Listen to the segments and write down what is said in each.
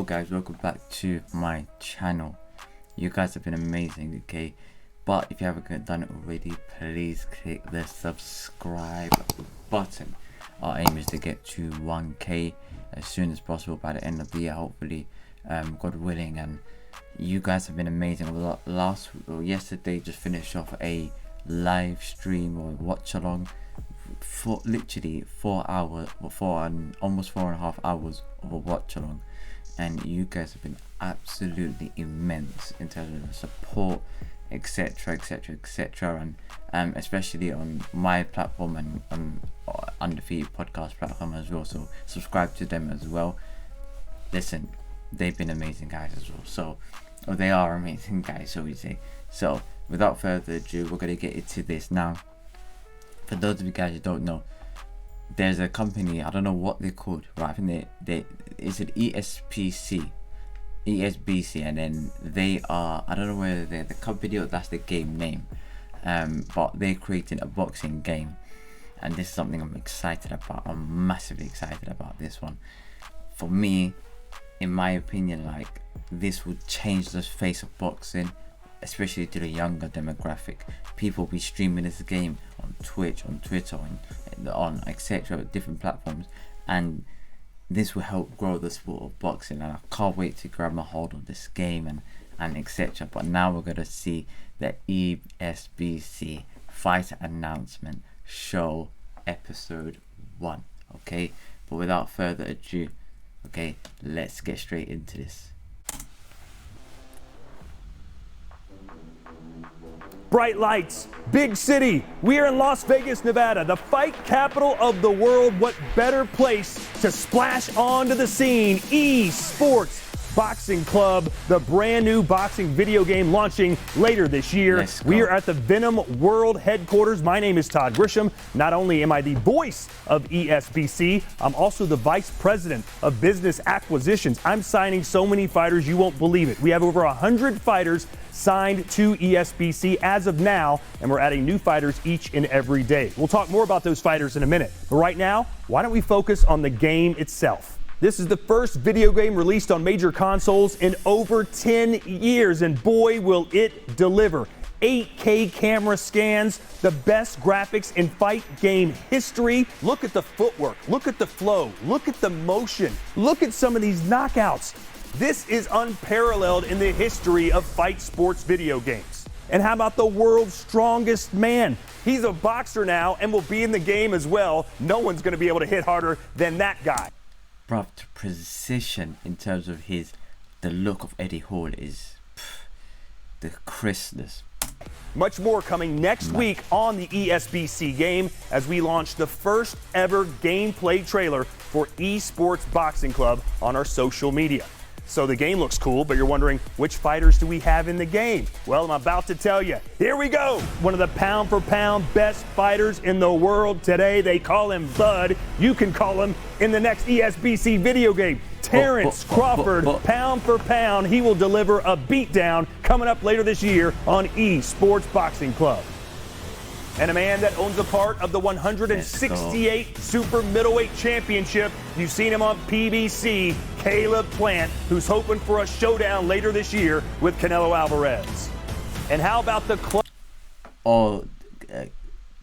Yo guys, welcome back to my channel. You guys have been amazing, okay? But if you haven't done it already, please click the subscribe button. Our aim is to get to 1k as soon as possible by the end of the year, hopefully, God willing. And you guys have been amazing. Yesterday just finished off a live stream or watch along for literally 4 hours, almost 4.5 hours of a watch along, and you guys have been absolutely immense in terms of the support, etc, and especially on my platform and on Undefeated podcast platform as well, so subscribe to them as well. Listen, they've been amazing guys as well, so they are amazing guys, so we say. So without further ado, we're going to get into this now. For those of you guys who don't know, there's a company, I don't know what they're called, right? I think they it's an Esbc, and then they are, I don't know whether they're the company or that's the game name, but they're creating a boxing game, and this is something I'm excited about. I'm massively excited about this one. For me, in my opinion, like, this would change the face of boxing, especially to the younger demographic. People will be streaming this game on Twitch, on Twitter, on etc, different platforms, and this will help grow the sport of boxing, and I can't wait to grab my hold of this game and etc. But now we're going to see the Esbc fighter announcement show episode 1, okay? But without further ado, okay, let's get straight into this. Bright lights, big city. We are in Las Vegas, Nevada, the fight capital of the world. What better place to splash onto the scene? Esports Boxing Club, the brand new boxing video game launching later this year. We are at the Venom World headquarters. My name is Todd Grisham. Not only am I the voice of Esbc, I'm also the vice president of business acquisitions. I'm signing so many fighters you won't believe it. We have over 100 fighters signed to Esbc as of now, and we're adding new fighters each and every day. We'll talk more about those fighters in a minute. But right now, why don't we focus on the game itself? This is the first video game released on major consoles in over 10 years, and boy, will it deliver. 8K camera scans, the best graphics in fight game history. Look at the footwork, look at the flow, look at the motion, look at some of these knockouts. This is unparalleled in the history of fight sports video games. And how about the world's strongest man? He's a boxer now and will be in the game as well. No one's going to be able to hit harder than that guy. Bruv, the precision in terms of the look of Eddie Hall is the crispness. Much more coming next week on the Esbc game as we launch the first ever gameplay trailer for Esports Boxing Club on our social media. So the game looks cool, but you're wondering, which fighters do we have in the game? Well, I'm about to tell you. Here we go. One of the pound for pound best fighters in the world today. They call him Bud. You can call him in the next Esbc video game. Terrence Crawford, pound for pound. He will deliver a beatdown coming up later this year on Esports Boxing Club. And a man that owns a part of the 168 Super Middleweight Championship. You've seen him on PBC, Caleb Plant, who's hoping for a showdown later this year with Canelo Alvarez. And how about the club?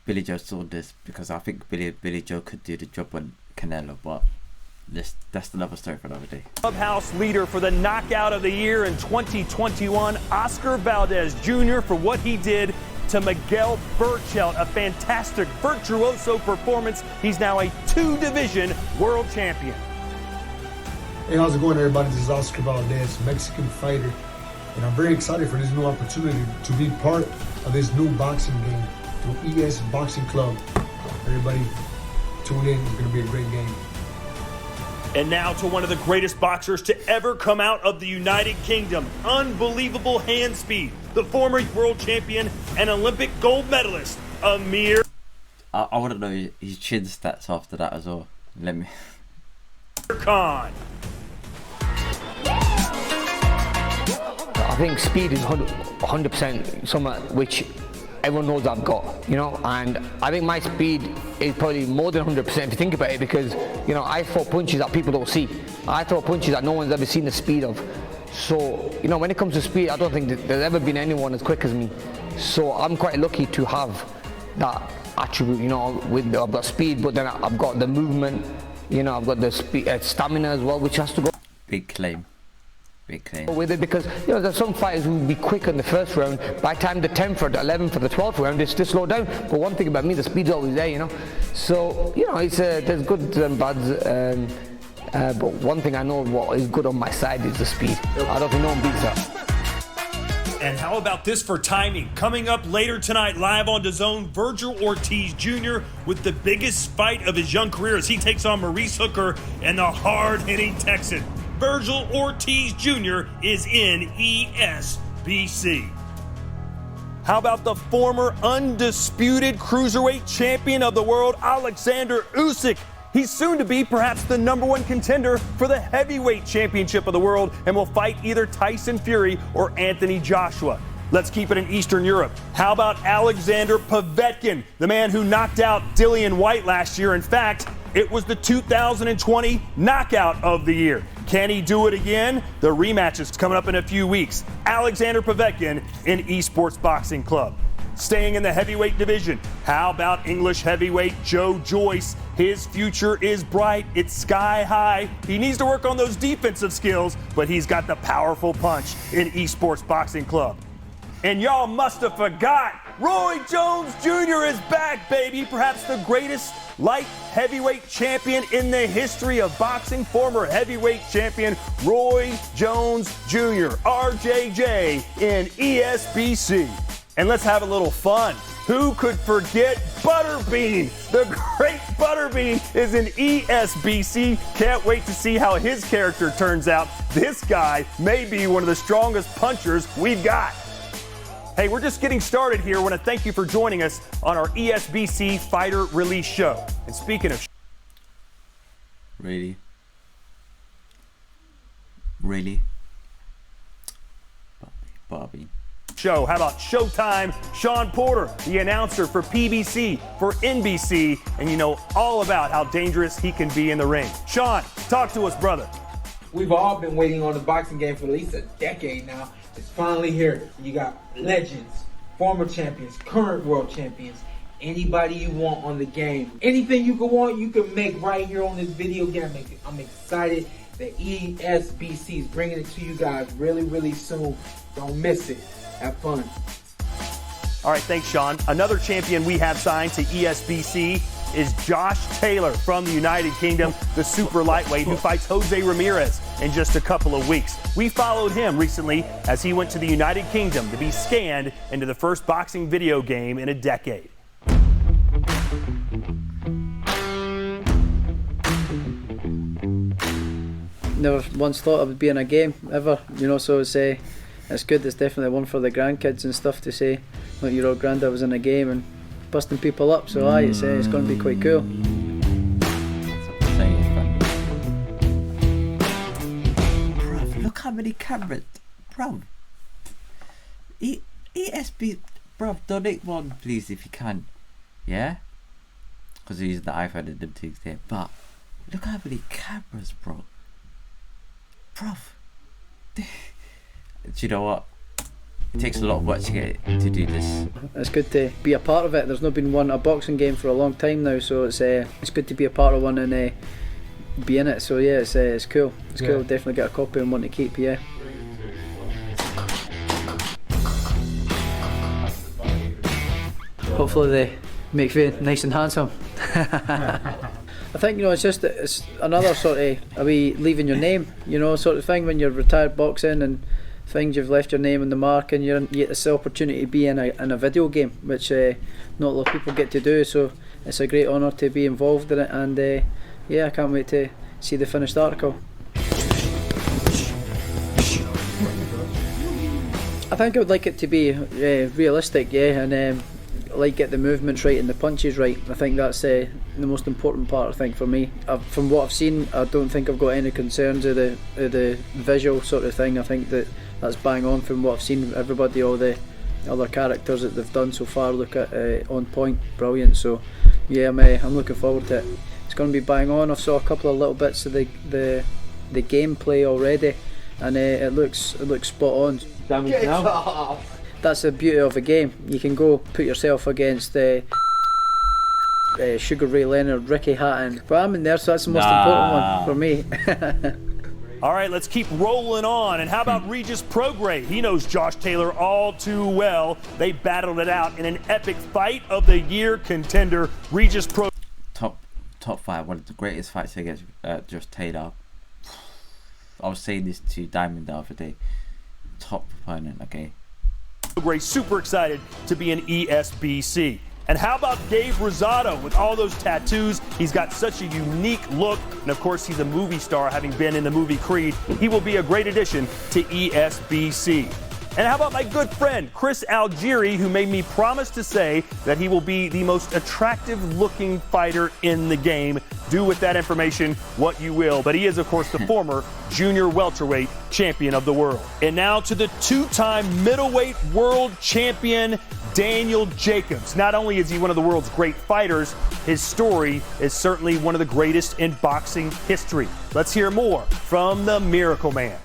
Billy Joe saw this because I think Billy Joe could do the job on Canelo, but that's another story for another day. Clubhouse leader for the knockout of the year in 2021, Oscar Valdez Jr., for what he did to Miguel Berchelt, a fantastic virtuoso performance. He's now a 2-division world champion. Hey, how's it going, everybody? This is Oscar Valdez, Mexican fighter, and I'm very excited for this new opportunity to be part of this new boxing game through ES Boxing Club. Everybody, tune in. It's going to be a great game. And now to one of the greatest boxers to ever come out of the United Kingdom. Unbelievable hand speed. The former world champion and Olympic gold medalist, Amir. I want to know his chin stats after that as well. Let me. Khan. I think speed is 100% something which everyone knows I've got, you know, and I think my speed is probably more than 100% if you think about it, because, you know, I throw punches that people don't see. I throw punches that no one's ever seen the speed of. So, you know, when it comes to speed, I don't think that there's ever been anyone as quick as me. So I'm quite lucky to have that attribute, you know, I've got speed, but then I've got the movement, you know, I've got the stamina as well, which has to go. Big claim. Big claim. With it, because, you know, there's some fighters who will be quick in the first round. By the time the 10th or the 11th or the 12th round, it's just slow down. But one thing about me, the speed's always there, you know. So, you know, it's there's good and bads. But one thing I know what is good on my side is the speed. I don't think no one beats that. And how about this for timing? Coming up later tonight, live on DAZN, Virgil Ortiz Jr. with the biggest fight of his young career as he takes on Maurice Hooker and the hard-hitting Texan. Virgil Ortiz Jr. is in ESBC. How about the former undisputed cruiserweight champion of the world, Alexander Usyk? He's soon to be perhaps the #1 contender for the heavyweight championship of the world and will fight either Tyson Fury or Anthony Joshua. Let's keep it in Eastern Europe. How about Alexander Povetkin, the man who knocked out Dillian White last year? In fact, it was the 2020 knockout of the year. Can he do it again? The rematch is coming up in a few weeks. Alexander Povetkin in Esports Boxing Club. Staying in the heavyweight division, how about English heavyweight Joe Joyce? His future is bright, it's sky high. He needs to work on those defensive skills, but he's got the powerful punch in Esports Boxing Club. And y'all must have forgot, Roy Jones Jr. is back, baby. Perhaps the greatest light heavyweight champion in the history of boxing. Former heavyweight champion Roy Jones Jr., RJJ in ESBC. And let's have a little fun. Who could forget Butterbean? The great Butterbean is in ESBC. Can't wait to see how his character turns out. This guy may be one of the strongest punchers we've got. Hey, we're just getting started here. I want to thank you for joining us on our ESBC Fighter Release Show. And speaking of... Really? Really? Bobby. Show. How about Showtime? Sean Porter, the announcer for PBC, for NBC, and you know all about how dangerous he can be in the ring. Sean, talk to us, brother. We've all been waiting on the boxing game for at least a decade now. It's finally here. You got legends, former champions, current world champions, anybody you want on the game. Anything you can want, you can make right here on this video game. I'm excited that ESBC is bringing it to you guys really, really soon. Don't miss it. Have fun. All right, thanks, Sean. Another champion we have signed to ESBC is Josh Taylor from the United Kingdom, the super lightweight who fights Jose Ramirez in just a couple of weeks. We followed him recently as he went to the United Kingdom to be scanned into the first boxing video game in a decade. Never once thought I would be in a game ever, you know, so it's good. It's definitely one for the grandkids and stuff to say, like your old granddad was in a game and busting people up, so it's going to be quite cool. Bruv, look how many cameras. Bruv. ESB, bruv, donate one please if you can. Yeah? Because we're using the iPhone and them things there. But look how many cameras, bro. Bruv. Do you know what? It takes a lot of work to do this. It's good to be a part of it. There's not been a boxing game for a long time now, so it's good to be a part of one and be in it. So yeah, it's cool. It's cool. Definitely get a copy and want to keep. Yeah. Hopefully they make me nice and handsome. I think, you know, it's another sort of a wee leaving your name, you know, sort of thing when you're retired boxing and things. You've left your name on the mark and you get this opportunity to be in a video game, which not a lot of people get to do. So it's a great honour to be involved in it, and yeah, I can't wait to see the finished article. I think I would like it to be realistic, yeah, and like get the movements right and the punches right. I think that's the most important part, I think, for me. From what I've seen, I don't think I've got any concerns of the visual sort of thing. I think that's bang on from what I've seen. Everybody, all the other characters that they've done so far look at on point, brilliant. So yeah, I'm looking forward to it. It's going to be bang on. I saw a couple of little bits of the gameplay already, and it looks spot on. Damage now. That's the beauty of a game. You can go put yourself against Sugar Ray Leonard, Ricky Hatton, but I'm in there, so that's the most important one for me. All right, let's keep rolling on. And how about Regis Prograis? He knows Josh Taylor all too well. They battled it out in an epic fight of the year contender. Regis Prograis. Top five, one of the greatest fights against Josh Taylor. I was saying this to Diamond the other day. Top opponent, okay. Prograis super excited to be in ESBC. And how about Gabe Rosado with all those tattoos? He's got such a unique look. And of course, he's a movie star, having been in the movie Creed. He will be a great addition to ESBC. And how about my good friend, Chris Algieri, who made me promise to say that he will be the most attractive looking fighter in the game. Do with that information what you will. But he is, of course, the former junior welterweight champion of the world. And now to the two-time middleweight world champion, Daniel Jacobs. Not only is he one of the world's great fighters, his story is certainly one of the greatest in boxing history. Let's hear more from the Miracle Man.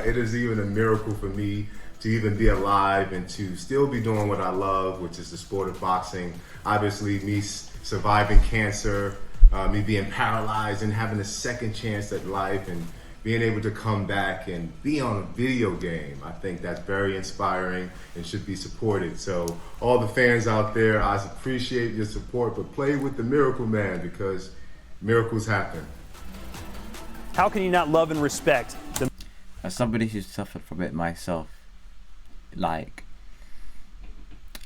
It is even a miracle for me to even be alive and to still be doing what I love, which is the sport of boxing. Obviously, me surviving cancer, me being paralyzed and having a second chance at life and being able to come back and be on a video game. I think that's very inspiring and should be supported. So all the fans out there, I appreciate your support, but play with the Miracle Man because miracles happen. How can you not love and respect the... As somebody who's suffered from it myself, like,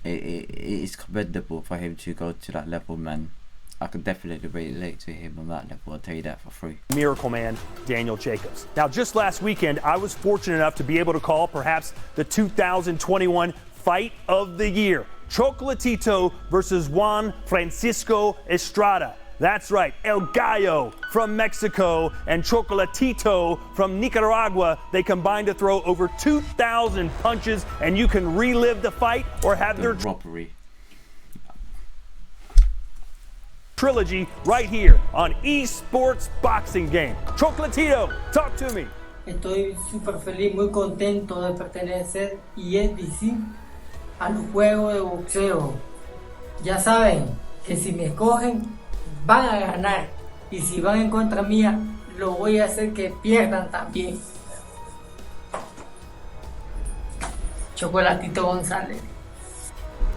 it's commendable for him to go to that level, man. I could definitely relate to him on that level, I'll tell you that for free. Miracle Man, Daniel Jacobs. Now, just last weekend, I was fortunate enough to be able to call perhaps the 2021 Fight of the Year. Chocolatito versus Juan Francisco Estrada. That's right, El Gallo from Mexico and Chocolatito from Nicaragua. They combined to throw over 2,000 punches, and you can relive the fight or have their robbery trilogy right here on Esports Boxing Game. Chocolatito, talk to me. Estoy súper feliz, muy contento de pertenecer Esbc al juego de boxeo. Ya saben que si me escogen van a ganar y si van en contra mía lo voy a hacer que pierdan también. Chocolatito González.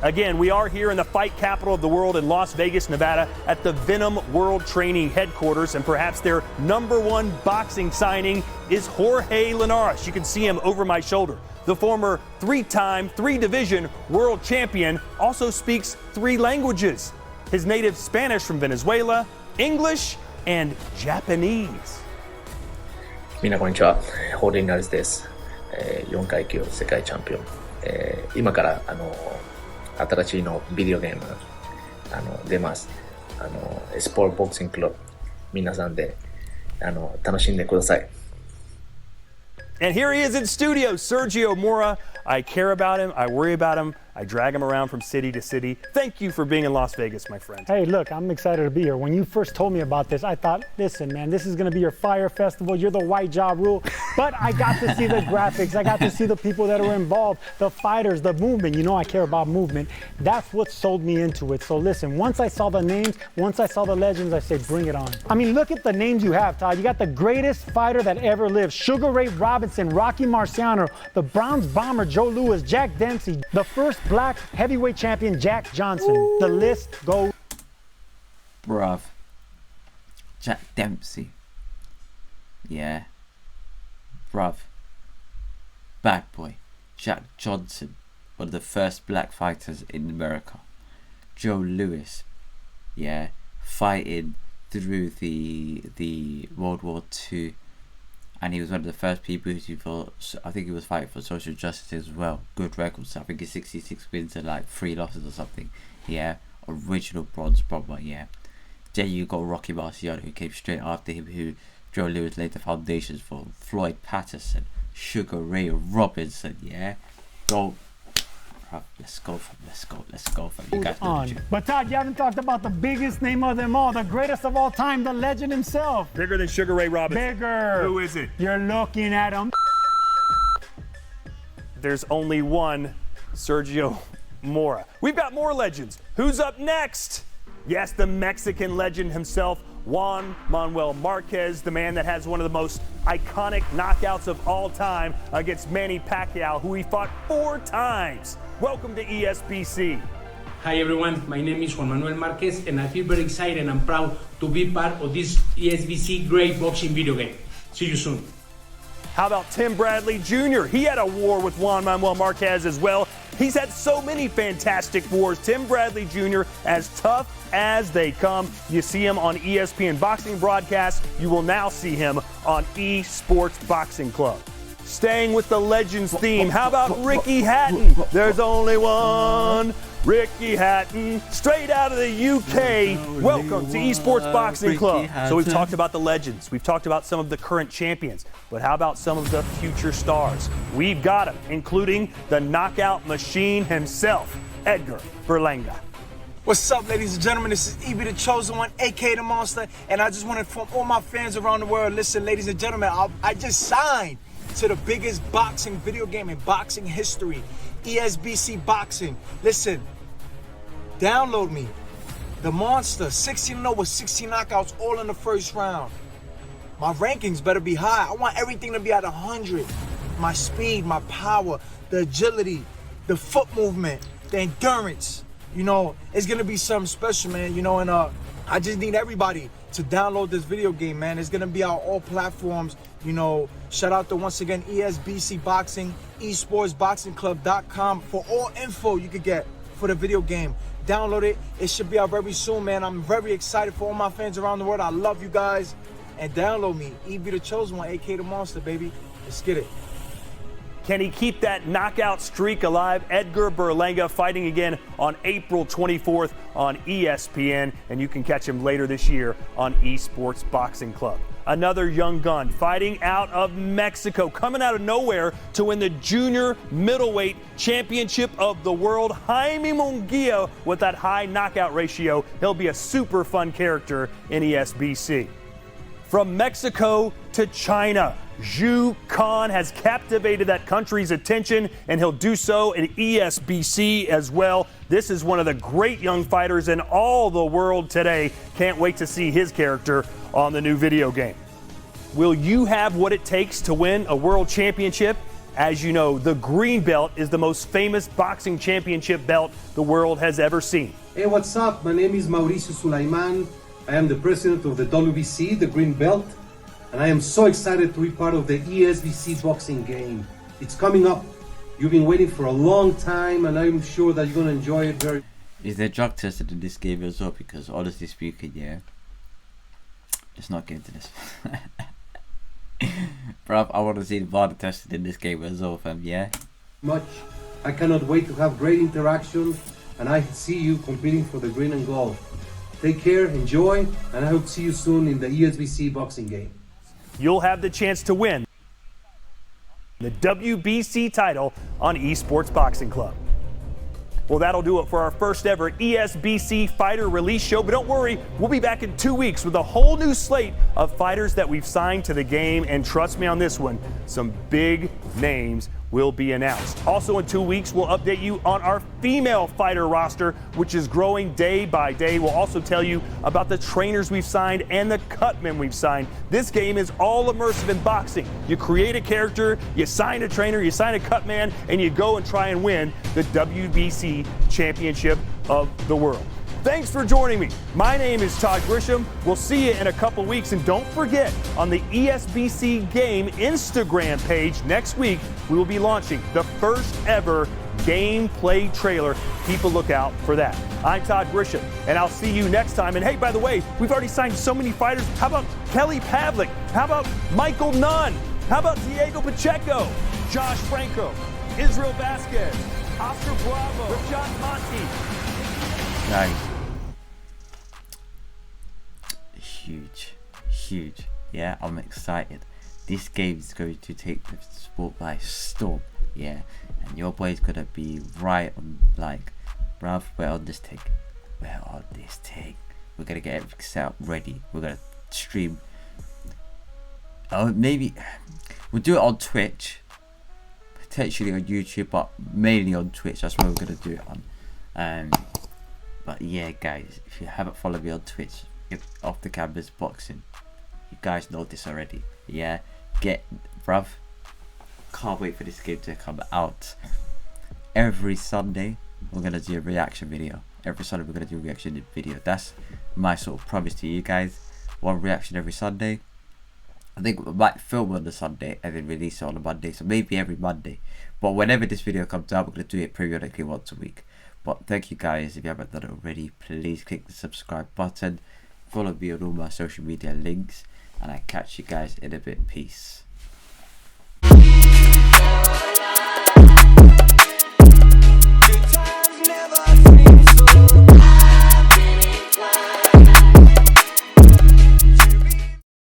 Again, we are here in the fight capital of the world in Las Vegas, Nevada, at the Venom World Training Headquarters, and perhaps their #1 boxing signing is Jorge Linares. You can see him over my shoulder. The former 3-time, 3-division world champion also speaks 3 languages. His native Spanish from Venezuela, English, and Japanese. みんなこんにちは、ホールインナルズです。4階級世界チャンピオン。今から新しいのビデオゲーム出ます。エスポーツボクシングクラブ皆さんで楽しんでください。And here he is in studio, Sergio Mora. I care about him, I worry about him, I drag him around from city to city. Thank you for being in Las Vegas, my friend. Hey, look, I'm excited to be here. When you first told me about this, I thought, listen, man, this is going to be your fire festival. You're the white job rule. But I got to see the graphics. I got to see the people that are involved, the fighters, the movement. You know I care about movement. That's what sold me into it. So listen, once I saw the names, once I saw the legends, I say, bring it on. I mean, look at the names you have, Todd. You got the greatest fighter that ever lived, Sugar Ray Robinson, Rocky Marciano, the Browns bomber, Joe Louis, Jack Dempsey, the first black heavyweight champion, Jack Johnson. Ooh. The list goes. Bruv. Jack Dempsey. Yeah. Bruv. Bad boy. Jack Johnson. One of the first black fighters in America. Joe Louis. Yeah. Fighting through the World War II. And he was one of the first people who fought, I think he was fighting for social justice as well. Good records. I think it's 66 wins and like 3 losses or something. Yeah. Original bronze bomber, yeah. Then you got Rocky Marciano, who came straight after him, who Joe Louis laid the foundations for. Floyd Patterson, Sugar Ray Robinson, yeah. Go. bruv. Let's go, fam. Let's go. Let's go, fam. You guys know the On. truth. But Todd, you haven't talked about the biggest name of them all, the greatest of all time, the legend himself. Bigger than Sugar Ray Robinson. Bigger. Who is it? You're looking at him. There's only one, Sergio Mora. We've got more legends. Who's up next? Yes, the Mexican legend himself, Juan Manuel Marquez, the man that has one of the most iconic knockouts of all time against Manny Pacquiao, who he fought 4 times. Welcome to ESBC. Hi everyone, my name is Juan Manuel Marquez and I feel very excited and proud to be part of this ESBC great boxing video game. See you soon. How about Tim Bradley Jr.? He had a war with Juan Manuel Marquez as well. He's had so many fantastic wars. Tim Bradley Jr., as tough as they come. You see him on ESPN boxing broadcasts. You will now see him on Esports Boxing Club. Staying with the Legends theme, how about Ricky Hatton? There's only one Ricky Hatton, straight out of the UK. Welcome to Esports Boxing Club. So we've talked about the legends. We've talked about some of the current champions. But how about some of the future stars? We've got them, including the knockout machine himself, Edgar Berlanga. What's up, ladies and gentlemen? This is Esbc, the Chosen One, aka the Monster, and I just want to inform all my fans around the world. Listen, ladies and gentlemen, I just signed to the biggest boxing video game in boxing history, ESBC Boxing. Listen, download me, the Monster, 16-0 with 16 knockouts, all in the first round. My rankings better be high. I want everything to be at 100. My speed, my power, the agility, the foot movement, the endurance. You know, it's gonna be something special, man. You know, and I just need everybody to download this video game, man. It's gonna be on all platforms. You know, shout out to, once again, ESBC Boxing, esportsboxingclub.com for all info you could get for the video game. Download it. It should be out very soon, man. I'm very excited for all my fans around the world. I love you guys. And download me, Esbc, the Chosen One, aka the Monster, baby. Let's get it. Can he keep that knockout streak alive? Edgar Berlanga fighting again on April 24th on ESPN, and you can catch him later this year on Esports Boxing Club. Another young gun fighting out of Mexico, coming out of nowhere to win the junior middleweight championship of the world. Jaime Munguia with that high knockout ratio. He'll be a super fun character in ESBC. From Mexico to China, Zhu Kan has captivated that country's attention, and he'll do so in ESBC as well. This is one of the great young fighters in all the world today. Can't wait to see his character on the new video game. Will you have what it takes to win a world championship? As you know, the green belt is the most famous boxing championship belt the world has ever seen. Hey, what's up? My name is Mauricio Sulaiman. I am the president of the WBC, the Green Belt, and I am so excited to be part of the ESBC boxing game. It's coming up. You've been waiting for a long time, and I'm sure that you're going to enjoy it very. Is there drug tested in this game as well? Because honestly speaking, yeah, let's not get into this. Bruv, I want to see the blood tested in this game as well, fam, yeah? Much. I cannot wait to have great interaction, and I see you competing for the green and gold. Take care, enjoy, and I hope to see you soon in the ESBC boxing game. You'll have the chance to win the WBC title on Esports Boxing Club. Well, that'll do it for our first ever ESBC fighter release show. But don't worry, we'll be back in 2 weeks with a whole new slate of fighters that we've signed to the game. And trust me on this one, some big names will be announced. Also in 2 weeks, we'll update you on our female fighter roster, which is growing day by day. We'll also tell you about the trainers we've signed and the cutmen we've signed. This game is all immersive in boxing. You create a character, you sign a trainer, you sign a cutman, and you go and try and win the WBC Championship of the World. Thanks for joining me. My name is Todd Grisham. We'll see you in a couple weeks. And don't forget, on the ESBC Game Instagram page next week, we will be launching the first ever gameplay trailer. Keep a lookout for that. I'm Todd Grisham, and I'll see you next time. And hey, by the way, we've already signed so many fighters. How about Kelly Pavlik? How about Michael Nunn? How about Diego Pacheco? Josh Franco? Israel Vasquez? Oscar Bravo? Rashad Monti? Nice. Huge. Yeah, I'm excited. This game is going to take the sport by storm. yeah, and your boy's gonna be right on, like, bruv, we're on this thing. We're gonna get everything set up ready. We're gonna stream. Oh, maybe we'll do it on Twitch, potentially on YouTube, but mainly on Twitch. That's where we're gonna do it on. But yeah, guys, if you haven't followed me on Twitch, Off the Campus Boxing, you guys know this already. Yeah, bruv, can't wait for this game to come out. Every Sunday we're gonna do a reaction video. Every Sunday we're gonna do a reaction video. That's my sort of promise to you guys. One reaction every Sunday. I think we might film on the Sunday and then release it on a Monday, so maybe every Monday. But whenever this video comes out, we're gonna do it periodically once a week. But thank you guys. If you haven't done it already, please click the subscribe button. Follow me on all my social media links, and I catch you guys in a bit. Peace.